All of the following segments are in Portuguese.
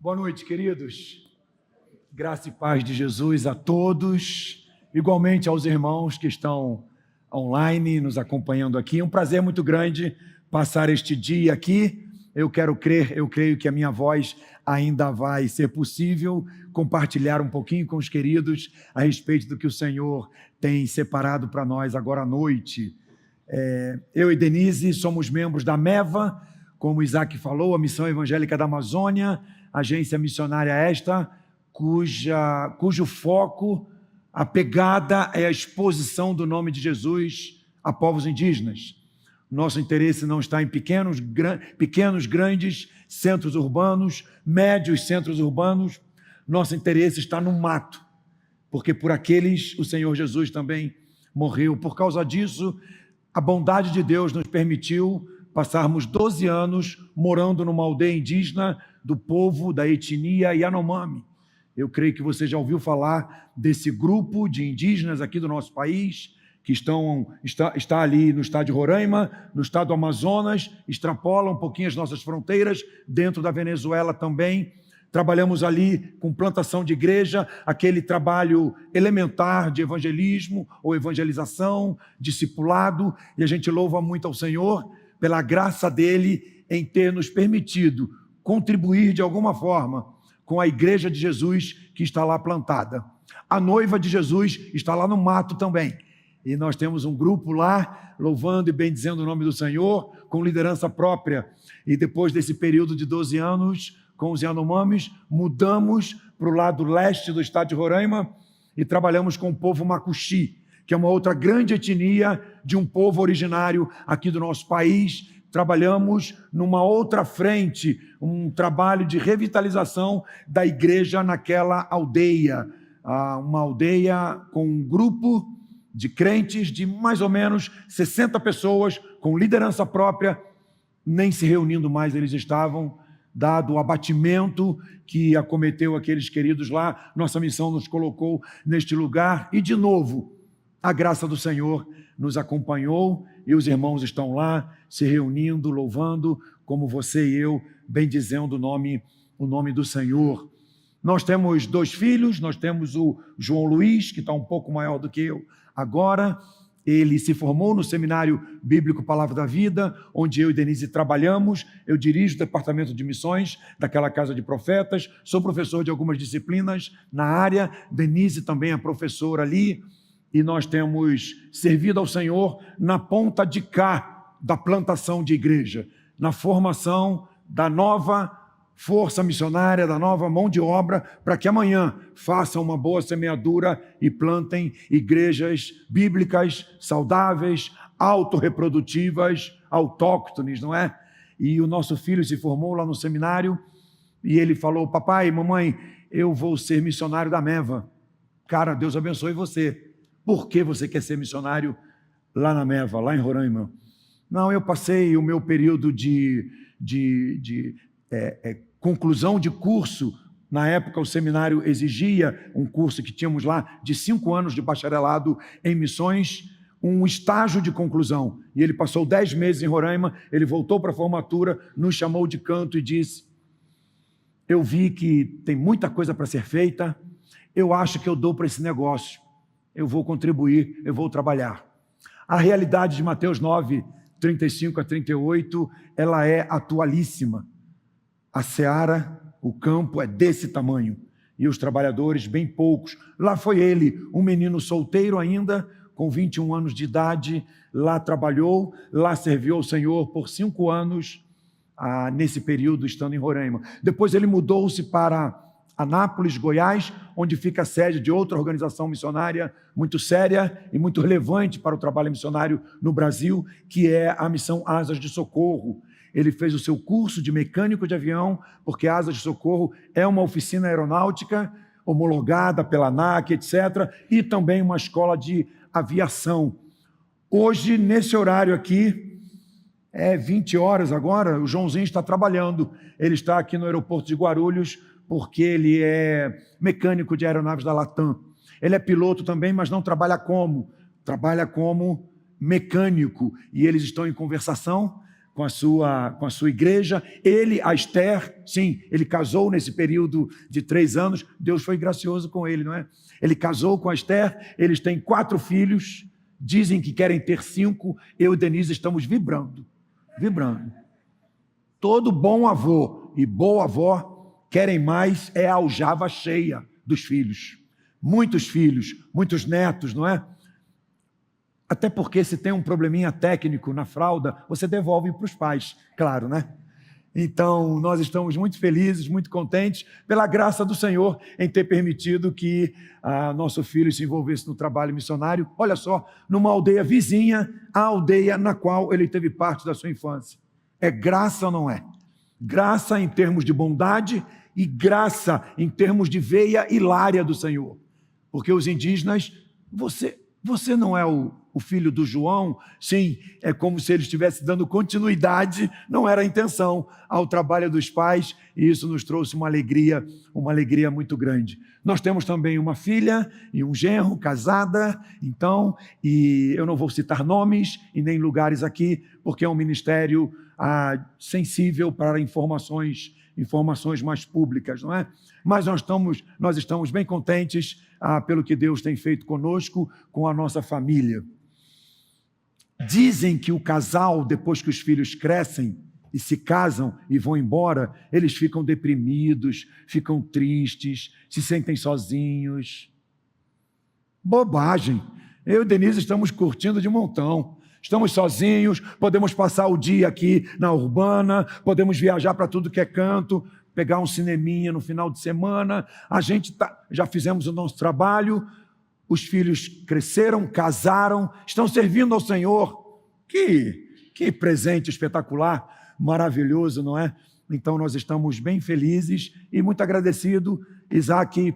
Boa noite, queridos. Graça e paz de Jesus a todos, igualmente aos irmãos que estão online nos acompanhando aqui. É um prazer muito grande passar este dia aqui. Eu creio que a minha voz ainda vai ser possível compartilhar um pouquinho com os queridos a respeito do que o Senhor tem separado para nós agora à noite. Eu e Denise somos membros da MEVA, como Isaac falou, a Missão Evangélica da Amazônia, agência missionária esta, cujo foco, a pegada é a exposição do nome de Jesus a povos indígenas. Nosso interesse não está em pequenos, grandes centros urbanos, médios centros urbanos. Nosso interesse está no mato, porque por aqueles o Senhor Jesus também morreu. Por causa disso, a bondade de Deus nos permitiu passarmos 12 anos morando numa aldeia indígena do povo da etnia Yanomami. Eu creio que você já ouviu falar desse grupo de indígenas aqui do nosso país, que está ali no estado de Roraima, no estado do Amazonas, extrapola um pouquinho as nossas fronteiras, dentro da Venezuela também. Trabalhamos ali com plantação de igreja, aquele trabalho elementar de evangelismo ou evangelização, discipulado, e a gente louva muito ao Senhor pela graça dele em ter nos permitido contribuir de alguma forma com a igreja de Jesus que está lá plantada. A noiva de Jesus está lá no mato também. E nós temos um grupo lá, louvando e bendizendo o nome do Senhor, com liderança própria. E depois desse período de 12 anos, com os Yanomamis, mudamos para o lado leste do estado de Roraima e trabalhamos com o povo Macuxi, que é uma outra grande etnia de um povo originário aqui do nosso país. Trabalhamos numa outra frente, um trabalho de revitalização da igreja naquela aldeia, uma aldeia com um grupo de crentes de mais ou menos 60 pessoas, com liderança própria, nem se reunindo mais eles estavam, dado o abatimento que acometeu aqueles queridos lá. Nossa missão nos colocou neste lugar e, de novo, a graça do Senhor nos acompanhou e os irmãos estão lá se reunindo, louvando, como você e eu, bendizendo o nome do Senhor. Nós temos 2 filhos, nós temos o João Luiz, que está um pouco maior do que eu agora. Ele se formou no Seminário Bíblico Palavra da Vida, onde eu e Denise trabalhamos. Eu dirijo o departamento de missões daquela casa de profetas, sou professor de algumas disciplinas na área, Denise também é professora ali, e nós temos servido ao Senhor na ponta de cá da plantação de igreja, na formação da nova força missionária, da nova mão de obra, para que amanhã façam uma boa semeadura e plantem igrejas bíblicas, saudáveis, autorreprodutivas, autóctones, não é? E o nosso filho se formou lá no seminário e ele falou: papai, mamãe, eu vou ser missionário da MEVA. Cara, Deus abençoe você. Por que você quer ser missionário lá na MEVA, lá em Roraima? Não, eu passei o meu período de conclusão de curso. Na época o seminário exigia um curso que tínhamos lá de 5 anos de bacharelado em missões, um estágio de conclusão. E ele passou 10 meses em Roraima, ele voltou para a formatura, nos chamou de canto e disse: eu vi que tem muita coisa para ser feita, eu acho que eu dou para esse negócio, eu vou contribuir, eu vou trabalhar. A realidade de Mateus 9, 35 a 38, ela é atualíssima. A seara, o campo é desse tamanho, e os trabalhadores bem poucos. Lá foi ele, um menino solteiro ainda, com 21 anos de idade, lá trabalhou, lá serviu ao Senhor por 5 anos, nesse período estando em Roraima. Depois ele mudou-se para Anápolis, Goiás, onde fica a sede de outra organização missionária muito séria e muito relevante para o trabalho missionário no Brasil, que é a Missão Asas de Socorro. Ele fez o seu curso de mecânico de avião, porque a Asas de Socorro é uma oficina aeronáutica homologada pela ANAC, etc., e também uma escola de aviação. Hoje, nesse horário aqui, 20 horas agora, o Joãozinho está trabalhando. Ele está aqui no aeroporto de Guarulhos, porque ele é mecânico de aeronaves da Latam. Ele é piloto também, mas não trabalha como mecânico. E eles estão em conversação com a sua igreja. Ele, a Esther, sim, ele casou nesse período de 3 anos. Deus foi gracioso com ele, não é? Ele casou com a Esther, eles têm 4 filhos, dizem que querem ter 5. Eu e Denise estamos vibrando. Todo bom avô e boa avó querem mais, é a aljava cheia dos filhos. Muitos filhos, muitos netos, não é? Até porque se tem um probleminha técnico na fralda, você devolve para os pais, claro, né? Então, nós estamos muito felizes, muito contentes pela graça do Senhor em ter permitido que nosso filho se envolvesse no trabalho missionário. Olha só, numa aldeia vizinha à aldeia na qual ele teve parte da sua infância. É graça ou não é? Graça em termos de bondade e graça em termos de veia hilária do Senhor. Porque os indígenas, você não é o filho do João? Sim, é como se ele estivesse dando continuidade, não era a intenção, ao trabalho dos pais, e isso nos trouxe uma alegria muito grande. Nós temos também uma filha e um genro casada, então, e eu não vou citar nomes e nem lugares aqui, porque é um ministério sensível para informações mais públicas, não é? Mas nós estamos bem contentes pelo que Deus tem feito conosco, com a nossa família. Dizem que o casal, depois que os filhos crescem e se casam e vão embora, eles ficam deprimidos, ficam tristes, se sentem sozinhos. Bobagem! Eu e Denise estamos curtindo de montão. Estamos sozinhos, podemos passar o dia aqui na Urbana, podemos viajar para tudo que é canto, pegar um cineminha no final de semana. A gente já fizemos o nosso trabalho, os filhos cresceram, casaram, estão servindo ao Senhor. Que presente espetacular, maravilhoso, não é? Então nós estamos bem felizes e muito agradecidos,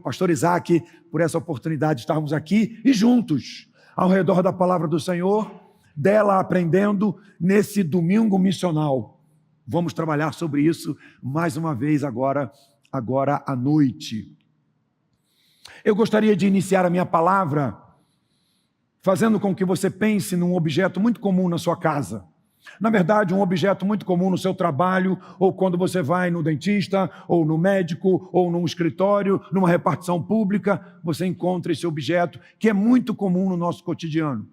pastor Isaac, por essa oportunidade de estarmos aqui e juntos, ao redor da palavra do Senhor, dela aprendendo nesse domingo missional. Vamos trabalhar sobre isso mais uma vez agora à noite. Eu gostaria de iniciar a minha palavra fazendo com que você pense num objeto muito comum na sua casa. Na verdade, um objeto muito comum no seu trabalho, ou quando você vai no dentista, ou no médico, ou num escritório, numa repartição pública, você encontra esse objeto que é muito comum no nosso cotidiano.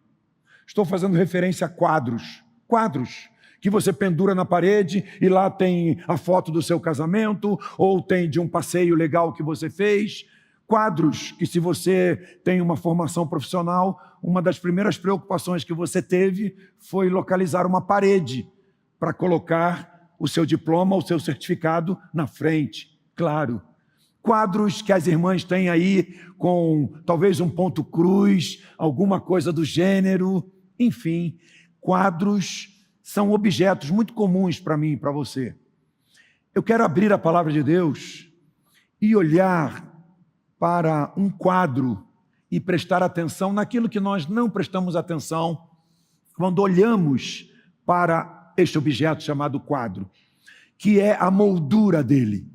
Estou fazendo referência a quadros que você pendura na parede e lá tem a foto do seu casamento ou tem de um passeio legal que você fez. Quadros que, se você tem uma formação profissional, uma das primeiras preocupações que você teve foi localizar uma parede para colocar o seu diploma, o seu certificado na frente, claro. Quadros que as irmãs têm aí com talvez um ponto cruz, alguma coisa do gênero, enfim, quadros são objetos muito comuns para mim e para você. Eu quero abrir a palavra de Deus e olhar para um quadro e prestar atenção naquilo que nós não prestamos atenção quando olhamos para este objeto chamado quadro, que é a moldura dele.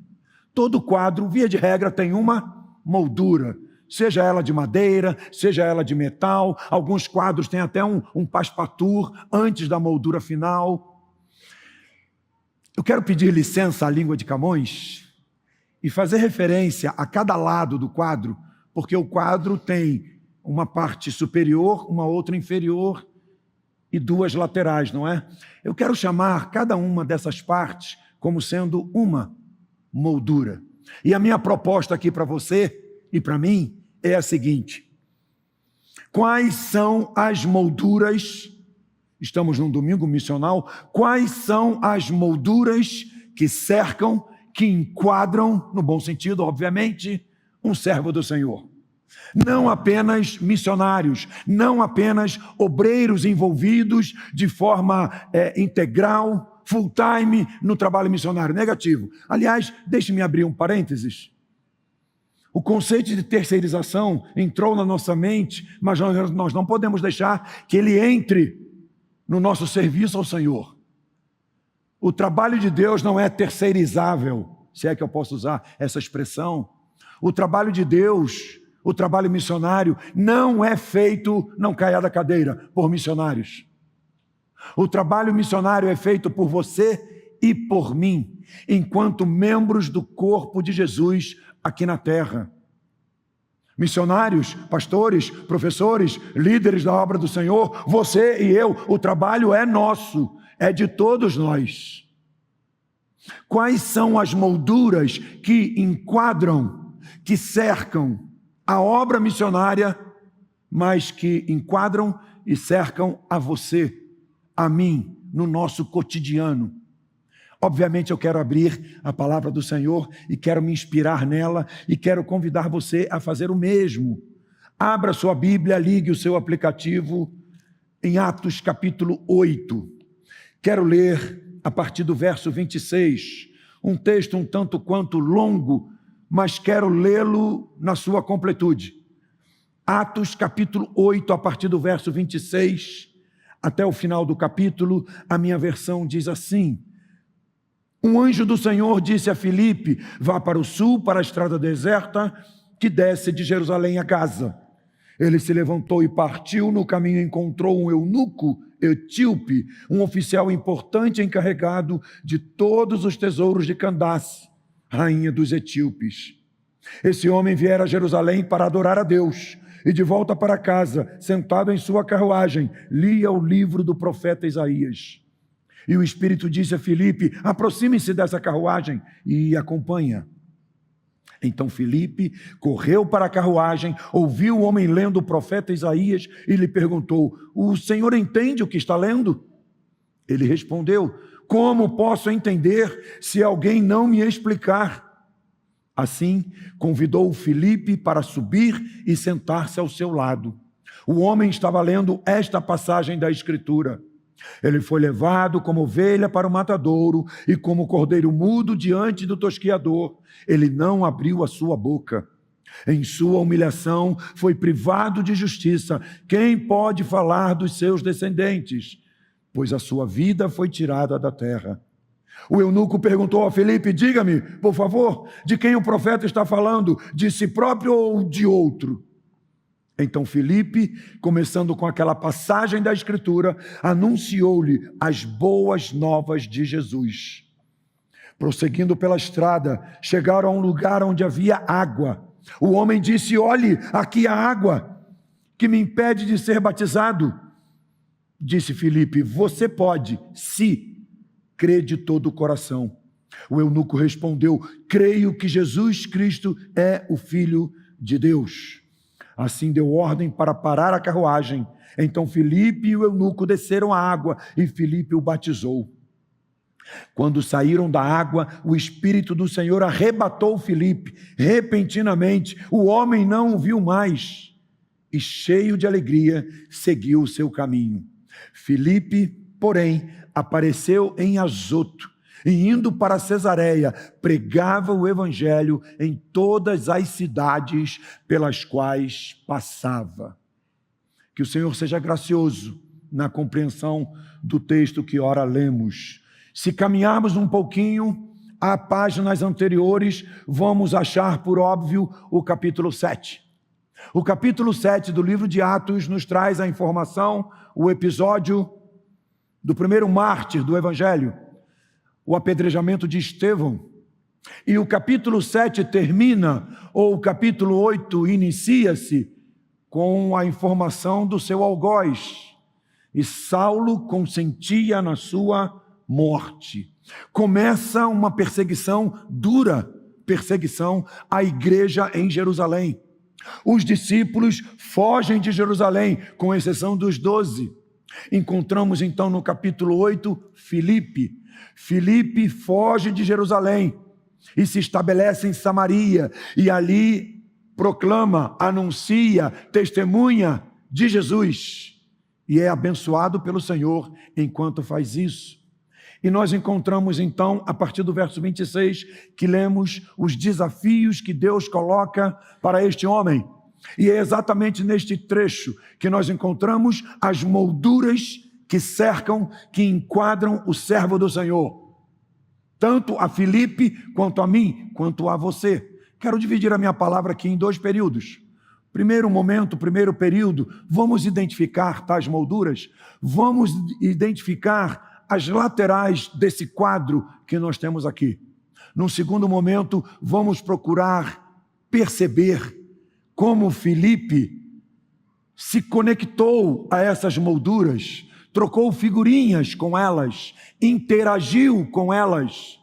Todo quadro, via de regra, tem uma moldura, seja ela de madeira, seja ela de metal. Alguns quadros têm até um passepartout antes da moldura final. Eu quero pedir licença à língua de Camões e fazer referência a cada lado do quadro, porque o quadro tem uma parte superior, uma outra inferior e 2 laterais, não é? Eu quero chamar cada uma dessas partes como sendo uma moldura. E a minha proposta aqui para você e para mim é a seguinte: quais são as molduras, estamos num domingo missional, quais são as molduras que cercam, que enquadram, no bom sentido, obviamente, um servo do Senhor? Não apenas missionários, não apenas obreiros envolvidos de forma integral, full time no trabalho missionário, negativo. Aliás, deixe-me abrir um parênteses. O conceito de terceirização entrou na nossa mente, mas nós não podemos deixar que ele entre no nosso serviço ao Senhor. O trabalho de Deus não é terceirizável, se é que eu posso usar essa expressão. O trabalho de Deus, o trabalho missionário, não é feito, não caia da cadeira, por missionários. O trabalho missionário é feito por você e por mim, enquanto membros do corpo de Jesus aqui na terra. Missionários, pastores, professores, líderes da obra do Senhor, você e eu, o trabalho é nosso, é de todos nós. Quais são as molduras que enquadram, que cercam a obra missionária, mas que enquadram e cercam a você, a mim, no nosso cotidiano? Obviamente eu quero abrir a palavra do Senhor e quero me inspirar nela e quero convidar você a fazer o mesmo. Abra sua Bíblia, ligue o seu aplicativo em Atos capítulo 8. Quero ler a partir do verso 26, um texto um tanto quanto longo, mas quero lê-lo na sua completude. Atos capítulo 8, a partir do verso 26 até o final do capítulo, a minha versão diz assim: um anjo do Senhor disse a Filipe: vá para o sul, para a estrada deserta, que desce de Jerusalém a Gaza. Ele se levantou e partiu. No caminho encontrou um eunuco etíope, um oficial importante encarregado de todos os tesouros de Candace, rainha dos etíopes. Esse homem viera a Jerusalém para adorar a Deus, e de volta para casa, sentado em sua carruagem, lia o livro do profeta Isaías. E o Espírito disse a Filipe: aproxime-se dessa carruagem e acompanha. Então Filipe correu para a carruagem, ouviu o homem lendo o profeta Isaías e lhe perguntou: o senhor entende o que está lendo? Ele respondeu: como posso entender se alguém não me explicar? Assim, convidou Filipe para subir e sentar-se ao seu lado. O homem estava lendo esta passagem da Escritura: ele foi levado como ovelha para o matadouro, e como cordeiro mudo diante do tosquiador, ele não abriu a sua boca. Em sua humilhação foi privado de justiça. Quem pode falar dos seus descendentes? Pois a sua vida foi tirada da terra. O eunuco perguntou a Filipe: diga-me, por favor, de quem o profeta está falando? De si próprio ou de outro? Então Filipe, começando com aquela passagem da Escritura, anunciou-lhe as boas novas de Jesus. Prosseguindo pela estrada, chegaram a um lugar onde havia água. O homem disse: olhe, aqui há água, que me impede de ser batizado. Disse Filipe: você pode, se crê de todo o coração. O eunuco respondeu: creio que Jesus Cristo é o Filho de Deus. Assim deu ordem para parar a carruagem. Então Filipe e o eunuco desceram à água e Filipe o batizou. Quando saíram da água, o Espírito do Senhor arrebatou Filipe. Repentinamente, o homem não o viu mais e, cheio de alegria, seguiu o seu caminho. Filipe, porém, apareceu em Azoto e, indo para Cesareia, pregava o evangelho em todas as cidades pelas quais passava. Que o Senhor seja gracioso na compreensão do texto que ora lemos. Se caminharmos um pouquinho a páginas anteriores, vamos achar, por óbvio, o capítulo 7. O capítulo 7 do livro de Atos nos traz a informação, o episódio do primeiro mártir do evangelho, o apedrejamento de Estevão. E o capítulo 7 termina, ou o capítulo 8 inicia-se com a informação do seu algoz. E Saulo consentia na sua morte. Começa uma perseguição dura, perseguição à igreja em Jerusalém. Os discípulos fogem de Jerusalém, com exceção dos 12. Encontramos então no capítulo 8, Filipe. Filipe foge de Jerusalém e se estabelece em Samaria, e ali proclama, anuncia, testemunha de Jesus, e é abençoado pelo Senhor enquanto faz isso. E nós encontramos então, a partir do verso 26, que lemos os desafios que Deus coloca para este homem. E é exatamente neste trecho que nós encontramos as molduras que cercam, que enquadram o servo do Senhor. Tanto a Filipe, quanto a mim, quanto a você. Quero dividir a minha palavra aqui em dois períodos. Primeiro momento, primeiro período, vamos identificar tais molduras, vamos identificar as laterais desse quadro que nós temos aqui. Num segundo momento, vamos procurar perceber como Filipe se conectou a essas molduras, trocou figurinhas com elas, interagiu com elas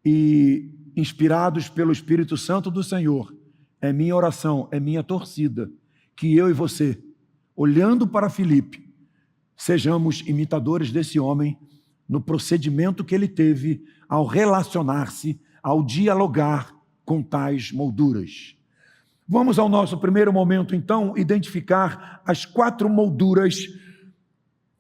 e, inspirados pelo Espírito Santo do Senhor, é minha oração, é minha torcida, que eu e você, olhando para Filipe, sejamos imitadores desse homem no procedimento que ele teve ao relacionar-se, ao dialogar com tais molduras. Vamos ao nosso primeiro momento, então, identificar as 4 molduras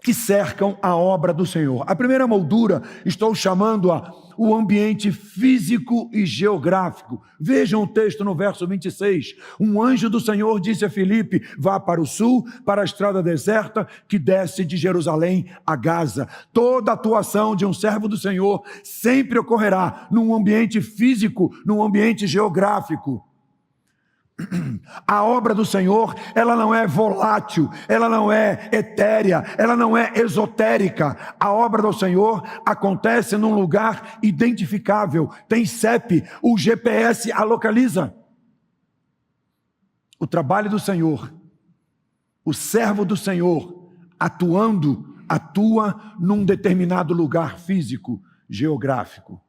que cercam a obra do Senhor. A primeira moldura, estou chamando-a o ambiente físico e geográfico. Vejam o texto no verso 26. Um anjo do Senhor disse a Filipe: vá para o sul, para a estrada deserta que desce de Jerusalém a Gaza. Toda a atuação de um servo do Senhor sempre ocorrerá num ambiente físico, num ambiente geográfico. A obra do Senhor, ela não é volátil, ela não é etérea, ela não é esotérica. A obra do Senhor acontece num lugar identificável, tem CEP, o GPS a localiza. O trabalho do Senhor, o servo do Senhor atua num determinado lugar físico, geográfico.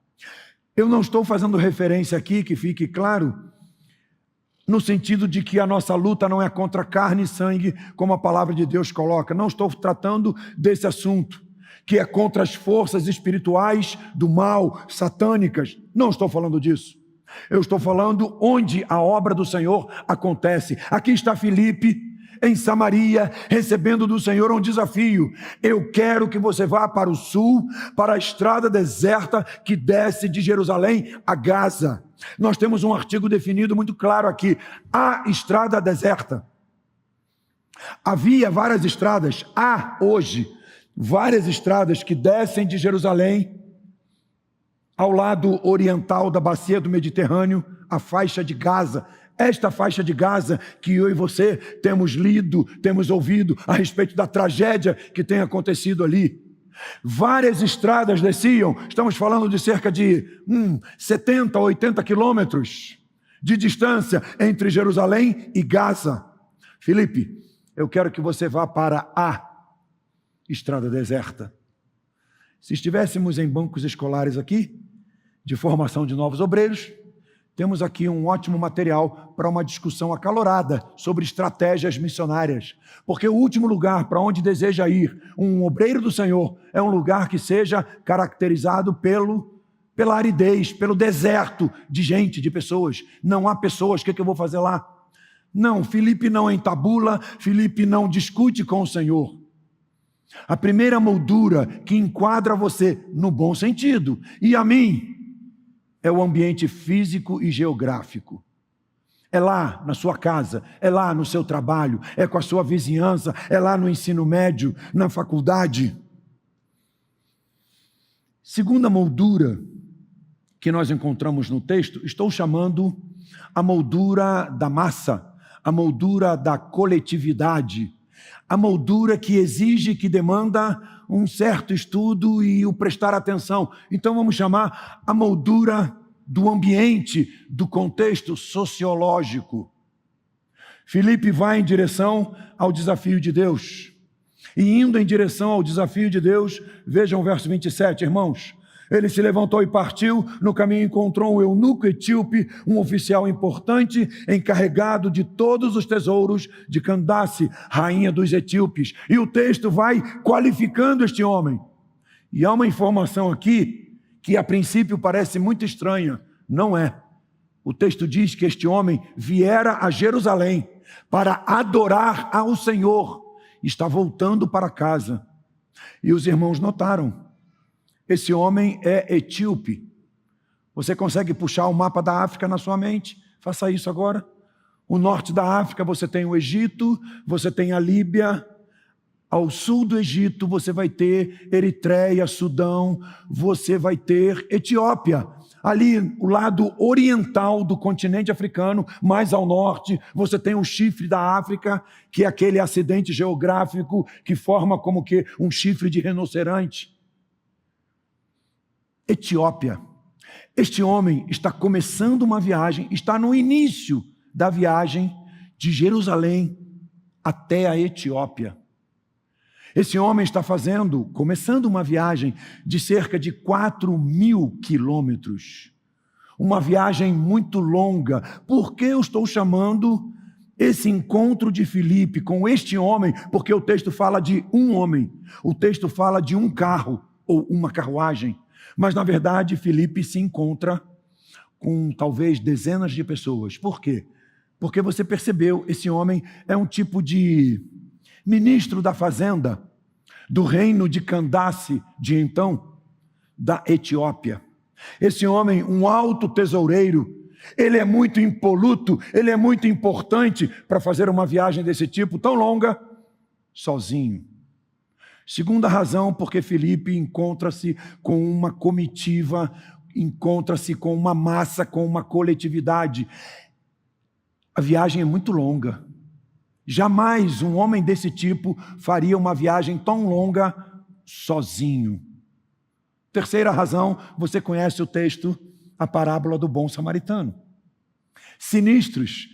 Eu não estou fazendo referência aqui, que fique claro, no sentido de que a nossa luta não é contra carne e sangue, como a palavra de Deus coloca. Não estou tratando desse assunto, que é contra as forças espirituais do mal, satânicas. Não estou falando disso. Eu estou falando onde a obra do Senhor acontece. Aqui está Filipe, em Samaria, recebendo do Senhor um desafio. Eu quero que você vá para o sul, para a estrada deserta que desce de Jerusalém a Gaza. Nós temos um artigo definido muito claro aqui: a estrada deserta. Havia várias estradas, há hoje várias estradas que descem de Jerusalém ao lado oriental da bacia do Mediterrâneo, a faixa de Gaza. Esta faixa de Gaza que eu e você temos lido, temos ouvido a respeito da tragédia que tem acontecido ali. Várias estradas desciam, estamos falando de cerca de 70 a 80 quilômetros de distância entre Jerusalém e Gaza. Filipe, eu quero que você vá para a estrada deserta. Se estivéssemos em bancos escolares aqui, de formação de novos obreiros, temos aqui um ótimo material para uma discussão acalorada sobre estratégias missionárias. Porque o último lugar para onde deseja ir um obreiro do Senhor é um lugar que seja caracterizado pela aridez, pelo deserto de gente, de pessoas. Não há pessoas, o que eu vou fazer lá? Não, Filipe não entabula, Filipe não discute com o Senhor. A primeira moldura que enquadra você no bom sentido, e a mim, é o ambiente físico e geográfico. É lá na sua casa, é lá no seu trabalho, é com a sua vizinhança, é lá no ensino médio, na faculdade. Segunda moldura que nós encontramos no texto, estou chamando a moldura da massa, a moldura da coletividade, a moldura que exige, que demanda um certo estudo e o prestar atenção. Então vamos chamar a moldura do ambiente, do contexto sociológico. Filipe vai em direção ao desafio de Deus. E indo em direção ao desafio de Deus, vejam o verso 27, irmãos. Ele se levantou e partiu, no caminho encontrou um eunuco etíope, um oficial importante, encarregado de todos os tesouros de Candace, rainha dos etíopes. E o texto vai qualificando este homem. E há uma informação aqui que a princípio parece muito estranha. Não é. O texto diz que este homem viera a Jerusalém para adorar ao Senhor. Está voltando para casa. E os irmãos notaram. Esse homem é etíope. Você consegue puxar o mapa da África na sua mente? Faça isso agora. O norte da África você tem o Egito, você tem a Líbia. Ao sul do Egito você vai ter Eritreia, Sudão, você vai ter Etiópia. Ali, o lado oriental do continente africano, mais ao norte, você tem o chifre da África, que é aquele acidente geográfico que forma como que um chifre de rinoceronte. Etiópia. Este homem está começando uma viagem, está no início da viagem de Jerusalém até a Etiópia. Esse homem está começando uma viagem de cerca de 4.000 quilômetros. Uma viagem muito longa. Por que eu estou chamando esse encontro de Filipe com este homem? Porque o texto fala de um homem. O texto fala de um carro ou uma carruagem. Mas, na verdade, Filipe se encontra com talvez dezenas de pessoas. Por quê? Porque você percebeu, esse homem é um tipo de ministro da fazenda do reino de Candace, de então, da Etiópia. Esse homem, um alto tesoureiro, ele é muito impoluto, ele é muito importante para fazer uma viagem desse tipo, tão longa, sozinho. Segunda razão, porque Filipe encontra-se com uma comitiva, encontra-se com uma massa, com uma coletividade. A viagem é muito longa. Jamais um homem desse tipo faria uma viagem tão longa sozinho. Terceira razão, você conhece o texto, a parábola do bom samaritano. Sinistros,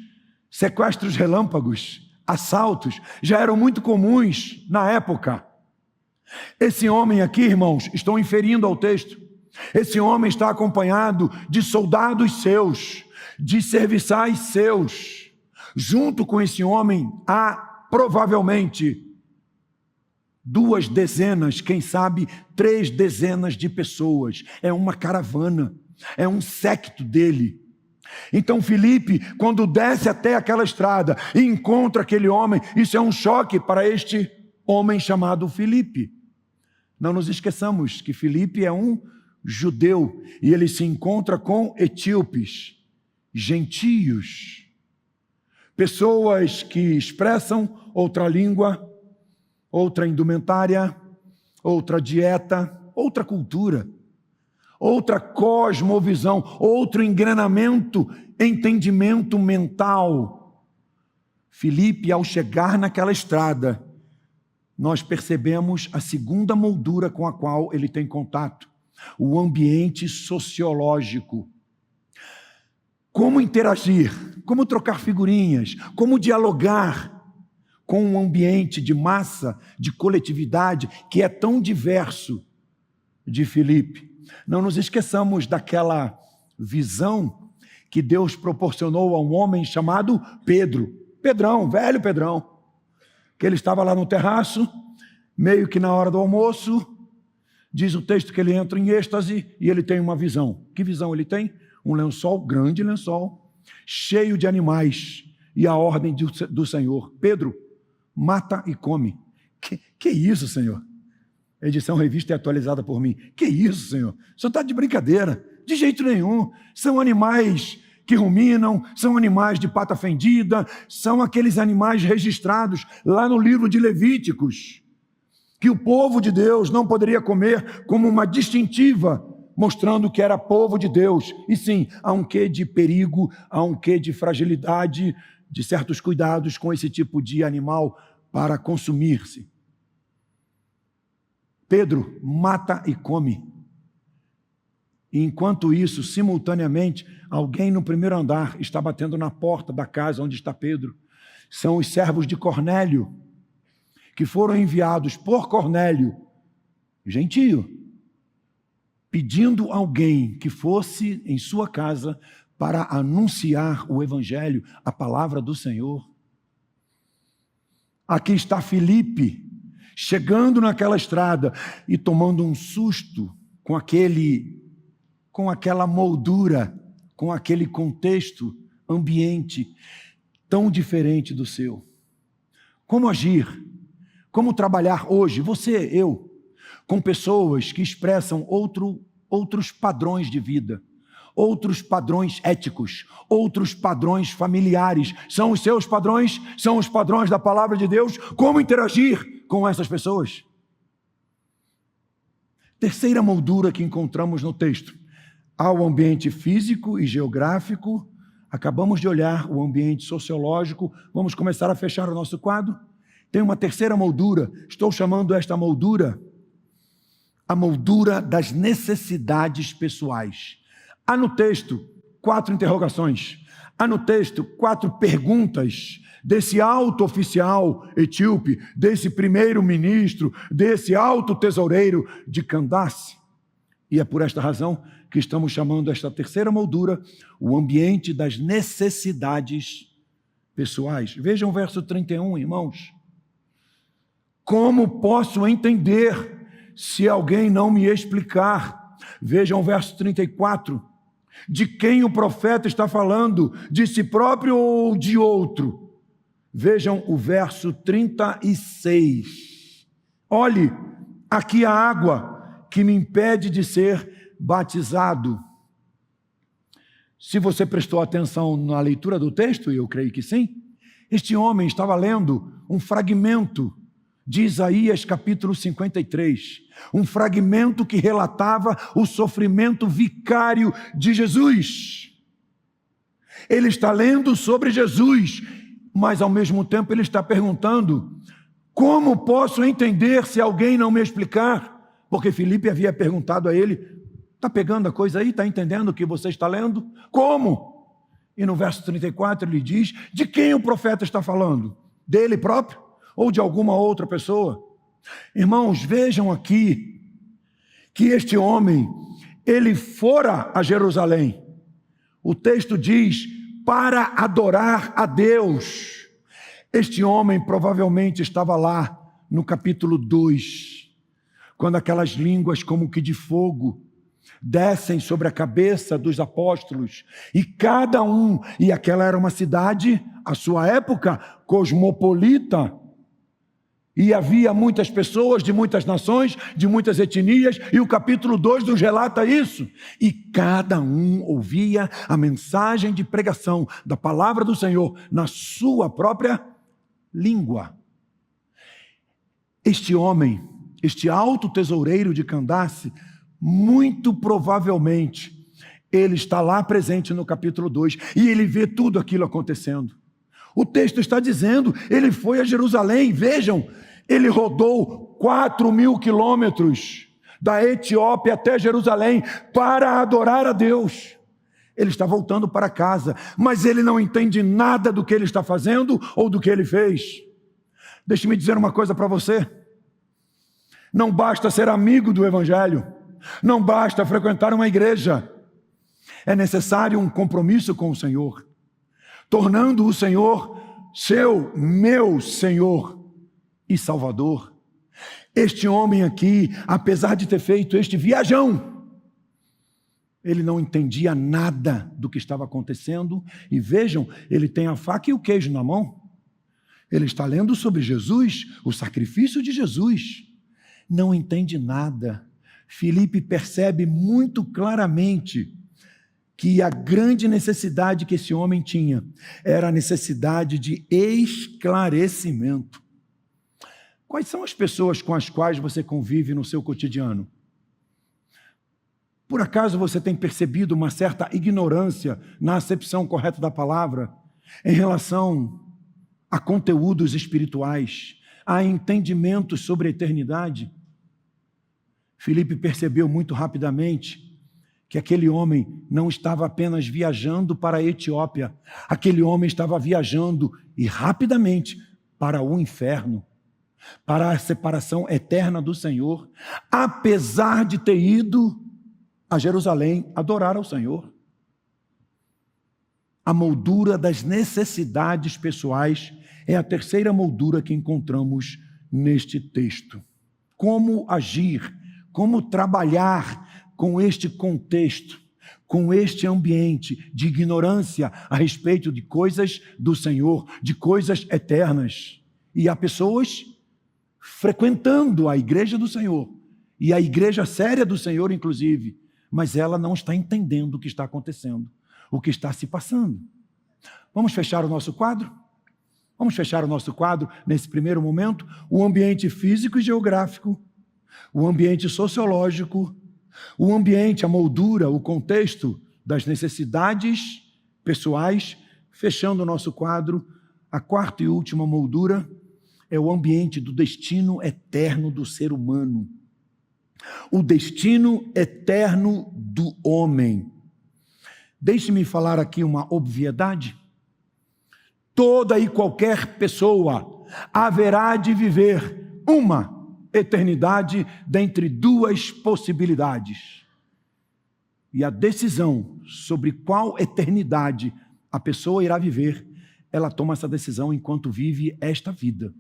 sequestros relâmpagos, assaltos, já eram muito comuns na época. Esse homem aqui, irmãos, estou inferindo ao texto, esse homem está acompanhado de soldados seus, de serviçais seus. Junto com esse homem há provavelmente 2 dezenas, quem sabe 3 dezenas de pessoas. É uma caravana, é um séquito dele. Então Filipe, quando desce até aquela estrada e encontra aquele homem, isso é um choque para este homem chamado Filipe. Não nos esqueçamos que Filipe é um judeu e ele se encontra com etíopes, gentios. Pessoas que expressam outra língua, outra indumentária, outra dieta, outra cultura, outra cosmovisão, outro engrenamento, entendimento mental. Filipe, ao chegar naquela estrada, nós percebemos a segunda moldura com a qual ele tem contato, o ambiente sociológico. Como interagir, como trocar figurinhas, como dialogar com um ambiente de massa, de coletividade, que é tão diverso de Filipe. Não nos esqueçamos daquela visão que Deus proporcionou a um homem chamado Pedro. Pedrão, velho Pedrão, que ele estava lá no terraço, meio que na hora do almoço, diz o texto que ele entra em êxtase e ele tem uma visão. Que visão ele tem? Um lençol, grande lençol, cheio de animais, e a ordem do Senhor: Pedro, mata e come. Que isso, Senhor? Edição revista e atualizada por mim. Que isso, Senhor? O Senhor está de brincadeira? De jeito nenhum. São animais que ruminam, são animais de pata fendida, são aqueles animais registrados lá no livro de Levíticos, que o povo de Deus não poderia comer como uma distintiva, mostrando que era povo de Deus. E sim, há um quê de perigo, há um quê de fragilidade, de certos cuidados com esse tipo de animal para consumir-se. Pedro mata e come. E enquanto isso, simultaneamente, alguém no primeiro andar está batendo na porta da casa onde está Pedro. São os servos de Cornélio, que foram enviados por Cornélio, gentio, pedindo alguém que fosse em sua casa para anunciar o evangelho, a palavra do Senhor. Aqui está Filipe, chegando naquela estrada e tomando um susto com aquela moldura, com aquele contexto, ambiente tão diferente do seu. Como agir? Como trabalhar hoje, você, eu, com pessoas que expressam outros padrões de vida, outros padrões éticos, outros padrões familiares. São os seus padrões? São os padrões da palavra de Deus? Como interagir com essas pessoas? Terceira moldura que encontramos no texto, Há o ambiente físico e geográfico, acabamos de olhar o ambiente sociológico, vamos começar a fechar o nosso quadro. Tem uma terceira moldura, estou chamando esta moldura a moldura das necessidades pessoais. Há no texto 4 interrogações, há no texto 4 perguntas desse alto oficial etíope, desse primeiro-ministro, desse alto tesoureiro de Candace. E é por esta razão que estamos chamando esta terceira moldura o ambiente das necessidades pessoais. Vejam o verso 31, irmãos. Como posso entender se alguém não me explicar? Vejam o verso 34. De quem o profeta está falando? De si próprio ou de outro? Vejam o verso 36. Olhe, aqui a água que me impede de ser batizado. Se você prestou atenção na leitura do texto, e eu creio que sim, este homem estava lendo um fragmento de Isaías capítulo 53, um fragmento que relatava o sofrimento vicário de Jesus. Ele está lendo sobre Jesus, mas ao mesmo tempo ele está perguntando: como posso entender se alguém não me explicar? Porque Filipe havia perguntado a ele: está pegando a coisa aí? Está entendendo o que você está lendo? Como? E no verso 34 ele diz: de quem o profeta está falando? Dele próprio? Ou de alguma outra pessoa? Irmãos, vejam aqui que este homem, ele fora a Jerusalém. O texto diz, para adorar a Deus. Este homem provavelmente estava lá no capítulo 2, quando aquelas línguas como que de fogo descem sobre a cabeça dos apóstolos, e cada um, e aquela era uma cidade, à sua época, cosmopolita, e havia muitas pessoas de muitas nações, de muitas etnias, e o capítulo 2 nos relata isso. E cada um ouvia a mensagem de pregação da palavra do Senhor na sua própria língua. Este homem, este alto tesoureiro de Candace, muito provavelmente, ele está lá presente no capítulo 2, e ele vê tudo aquilo acontecendo. O texto está dizendo, ele foi a Jerusalém, vejam, ele rodou 4.000 quilômetros da Etiópia até Jerusalém para adorar a Deus. Ele está voltando para casa, mas ele não entende nada do que ele está fazendo ou do que ele fez. Deixe-me dizer uma coisa para você. Não basta ser amigo do Evangelho, não basta frequentar uma igreja. É necessário um compromisso com o Senhor, tornando o Senhor meu Senhor e Salvador. Este homem aqui, apesar de ter feito este viajão, ele não entendia nada do que estava acontecendo. E vejam, ele tem a faca e o queijo na mão. Ele está lendo sobre Jesus, o sacrifício de Jesus. Não entende nada. Filipe percebe muito claramente que a grande necessidade que esse homem tinha era a necessidade de esclarecimento. Quais são as pessoas com as quais você convive no seu cotidiano? Por acaso você tem percebido uma certa ignorância na acepção correta da palavra em relação a conteúdos espirituais, a entendimentos sobre a eternidade? Filipe percebeu muito rapidamente que aquele homem não estava apenas viajando para a Etiópia, aquele homem estava viajando e rapidamente para o inferno, para a separação eterna do Senhor, apesar de ter ido a Jerusalém adorar ao Senhor. A moldura das necessidades pessoais é a terceira moldura que encontramos neste texto. Como agir, como trabalhar com este contexto, com este ambiente de ignorância a respeito de coisas do Senhor, de coisas eternas. E há pessoas frequentando a igreja do Senhor, e a igreja séria do Senhor, inclusive, mas ela não está entendendo o que está acontecendo, o que está se passando. Vamos fechar o nosso quadro? Vamos fechar o nosso quadro nesse primeiro momento. O ambiente físico e geográfico, o ambiente sociológico, O ambiente, a moldura, o contexto das necessidades pessoais, fechando o nosso quadro, a quarta e última moldura é o ambiente do destino eterno do ser humano. O destino eterno do homem. Deixe-me falar aqui uma obviedade. Toda e qualquer pessoa haverá de viver uma eternidade dentre duas possibilidades. E a decisão sobre qual eternidade a pessoa irá viver, ela toma essa decisão enquanto vive esta vida.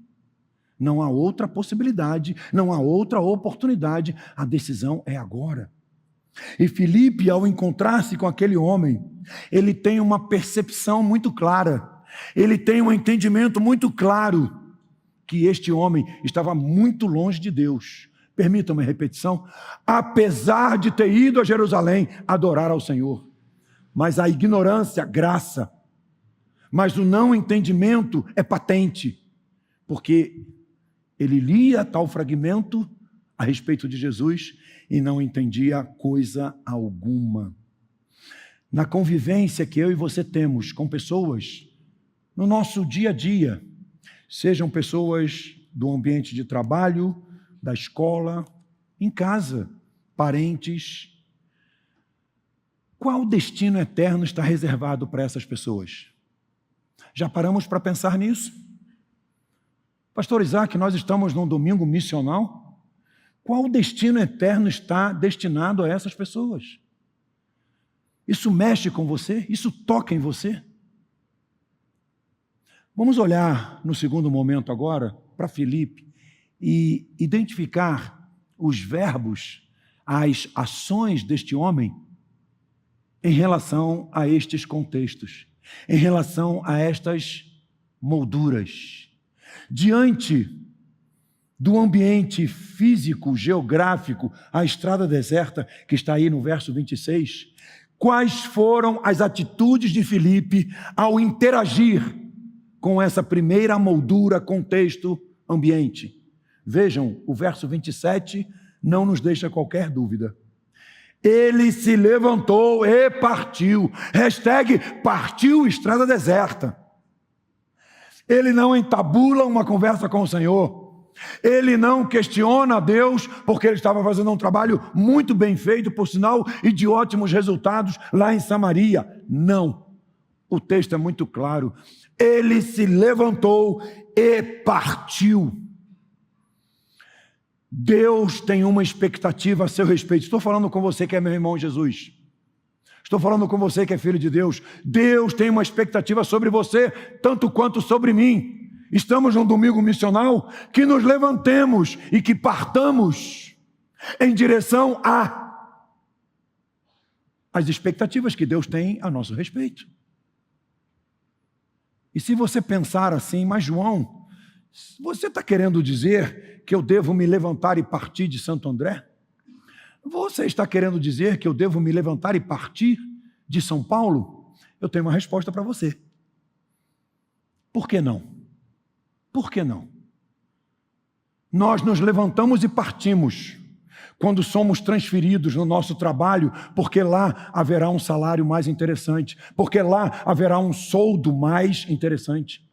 Não há outra possibilidade, não há outra oportunidade, a decisão é agora. E Filipe, ao encontrar-se com aquele homem, ele tem uma percepção muito clara, ele tem um entendimento muito claro que este homem estava muito longe de Deus. Permitam-me a repetição. Apesar de ter ido a Jerusalém adorar ao Senhor, mas a ignorância, graça, mas o não entendimento é patente, porque ele lia tal fragmento a respeito de Jesus e não entendia coisa alguma. Na convivência que eu e você temos com pessoas, no nosso dia a dia, sejam pessoas do ambiente de trabalho, da escola, em casa, parentes, qual destino eterno está reservado para essas pessoas? Já paramos para pensar nisso? Pastor Isaac, nós estamos num domingo missional. Qual destino eterno está destinado a essas pessoas? Isso mexe com você? Isso toca em você? Vamos olhar no segundo momento agora para Filipe e identificar os verbos, as ações deste homem em relação a estes contextos, em relação a estas molduras. Diante do ambiente físico, geográfico, a estrada deserta, que está aí no verso 26, quais foram as atitudes de Filipe ao interagir com essa primeira moldura, contexto, ambiente? Vejam, o verso 27 não nos deixa qualquer dúvida. Ele se levantou e partiu. Hashtag partiu estrada deserta. Ele não entabula uma conversa com o Senhor. Ele não questiona a Deus, porque ele estava fazendo um trabalho muito bem feito, por sinal, e de ótimos resultados lá em Samaria. Não. O texto é muito claro. Ele se levantou e partiu. Deus tem uma expectativa a seu respeito. Estou falando com você que é meu irmão Jesus. Estou falando com você que é filho de Deus. Deus tem uma expectativa sobre você, tanto quanto sobre mim. Estamos num domingo missional, que nos levantemos e que partamos em direção às expectativas que Deus tem a nosso respeito. E se você pensar assim, mas João, você está querendo dizer que eu devo me levantar e partir de Santo André? Você está querendo dizer que eu devo me levantar e partir de São Paulo? Eu tenho uma resposta para você. Por que não? Por que não? Nós nos levantamos e partimos quando somos transferidos no nosso trabalho, porque lá haverá um salário mais interessante, porque lá haverá um soldo mais interessante.